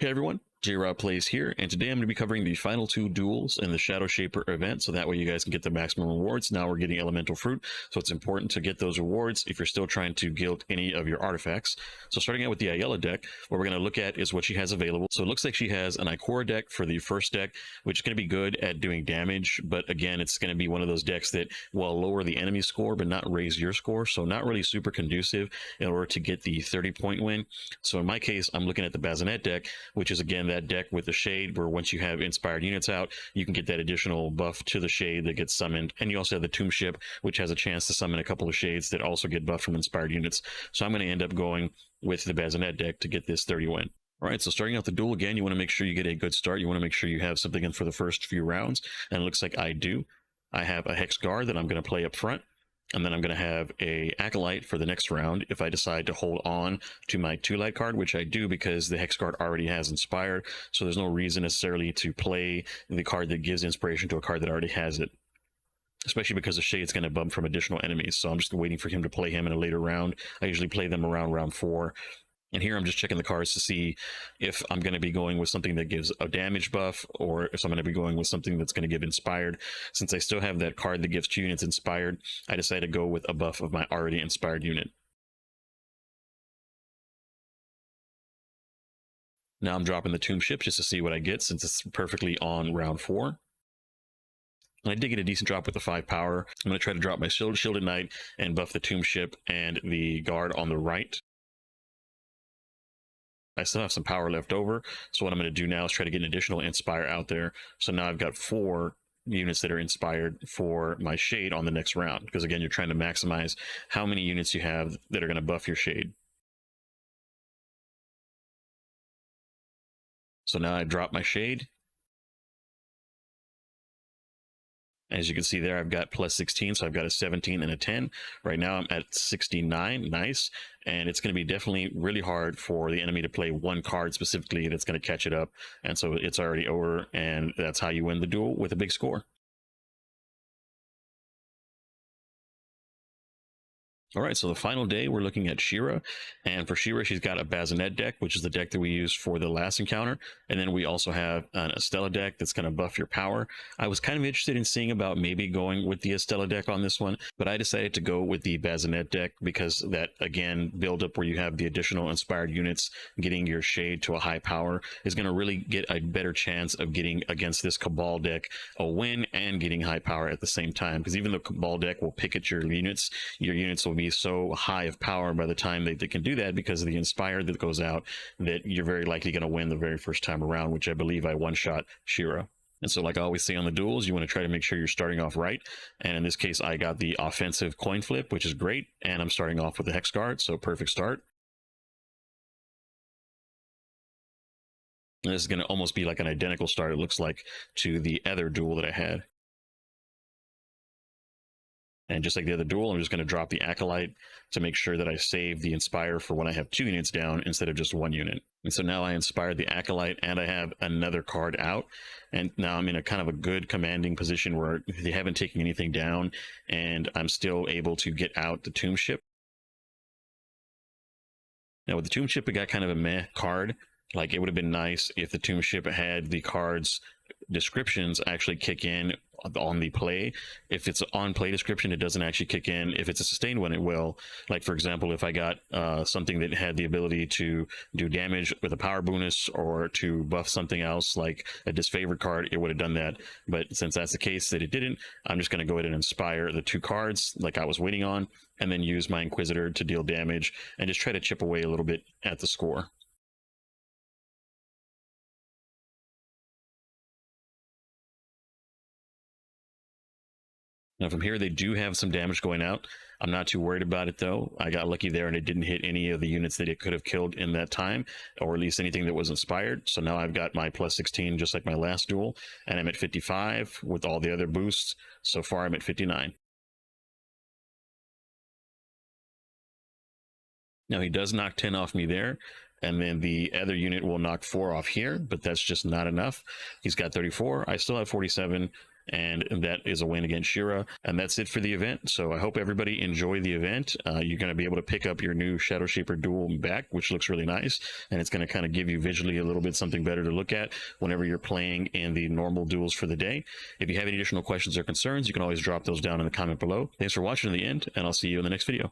Hey everyone, J-Rob Plays here, and today I'm going to be covering the final two duels in the Shadowshaper event, so that way you guys can get the maximum rewards. Now we're getting elemental fruit, so it's important to get those rewards if you're still trying to guild any of your artifacts. So starting out with the Ayela deck, what we're going to look at is what she has available. So it looks like she has an Ikora deck for the first deck, which is going to be good at doing damage, but again, it's going to be one of those decks that will lower the enemy score, but not raise your score, so not really super conducive in order to get the 30-point win. So in my case, I'm looking at the Bazinet deck, which is again that deck with the shade where once you have inspired units out, you can get that additional buff to the shade that gets summoned. And you also have the Tomb Ship, which has a chance to summon a couple of shades that also get buffed from inspired units. So I'm going to end up going with the Bazinet deck to get this 30 win. All right, so starting out the duel again, you want to make sure you get a good start. You want to make sure you have something in for the first few rounds. And it looks like I do. I have a Hex Guard that I'm going to play up front. And then I'm going to have a Acolyte for the next round if I decide to hold on to my 2-light card, which I do because the Hex Guard already has Inspired. So there's no reason necessarily to play the card that gives inspiration to a card that already has it, especially because the Shade's going to bump from additional enemies. So I'm just waiting for him to play him in a later round. I usually play them around round 4. And here I'm just checking the cards to see if I'm going to be going with something that gives a damage buff or if I'm going to be going with something that's going to give inspired. Since I still have that card that gives 2 units inspired, I decided to go with a buff of my already inspired unit. Now I'm dropping the Tomb Ship just to see what I get since it's perfectly on round 4. And I did get a decent drop with the 5 power. I'm going to try to drop my Shielded Knight and buff the Tomb Ship and the guard on the right. I still have some power left over, so what I'm going to do now is try to get an additional Inspire out there. So now I've got 4 units that are inspired for my Shade on the next round, because again, you're trying to maximize how many units you have that are going to buff your Shade. So now I drop my Shade. As you can see there, I've got plus 16, so I've got a 17 and a 10. Right now I'm at 69, nice. And it's going to be definitely really hard for the enemy to play one card specifically that's going to catch it up. And so it's already over, and that's how you win the duel with a big score. All right, so the final day, we're looking at Shira. And for Shira, she's got a Bazinet deck, which is the deck that we used for the last encounter. And then we also have an Estella deck that's going to buff your power. I was kind of interested in seeing about maybe going with the Estella deck on this one, but I decided to go with the Bazinet deck because that, again, build up where you have the additional inspired units, getting your Shade to a high power is going to really get a better chance of getting against this Cabal deck a win and getting high power at the same time. Because even though Cabal deck will pick at your units will be so high of power by the time they can do that because of the inspired that goes out that you're very likely going to win the very first time around, which I believe I one-shot Shira. And so like I always say on the duels, you want to try to make sure you're starting off right. And in this case, I got the offensive coin flip, which is great. And I'm starting off with the Hex Guard, so perfect start. And this is going to almost be like an identical start, it looks like, to the other duel that I had. And just like the other duel, I'm just going to drop the Acolyte to make sure that I save the Inspire for when I have 2 units down instead of just 1 unit. And so now I inspired the Acolyte and I have another card out. And now I'm in a kind of a good commanding position where they haven't taken anything down and I'm still able to get out the Tomb Ship. Now with the Tomb Ship, it got kind of a meh card. Like it would have been nice if the Tomb Ship had the cards descriptions actually kick in on the play. If it's on play description, it doesn't actually kick in. If it's a sustained one, it will. Like for example, if I got something that had the ability to do damage with a power bonus or to buff something else like a disfavored card, it would have done that. But since that's the case that it didn't, I'm just going to go ahead and inspire the 2 cards like I was waiting on, and then use my Inquisitor to deal damage and just try to chip away a little bit at the score. Now from here, they do have some damage going out. I'm not too worried about it though. I got lucky there and it didn't hit any of the units that it could have killed in that time, or at least anything that was inspired. So now I've got my plus 16 just like my last duel, and I'm at 55 with all the other boosts. So far I'm at 59. Now he does knock 10 off me there, and then the other unit will knock 4 off here, but that's just not enough. He's got 34. I still have 47. and that is a win against Shira. And that's it for the event. So I hope everybody enjoy the event. You're going to be able to pick up your new Shadowshaper Duel back, which looks really nice, and it's going to kind of give you visually a little bit something better to look at whenever you're playing in the normal duels for the day. If you have any additional questions or concerns, you can always drop those down in the comment below. Thanks for watching to the end, and I'll see you in the next video.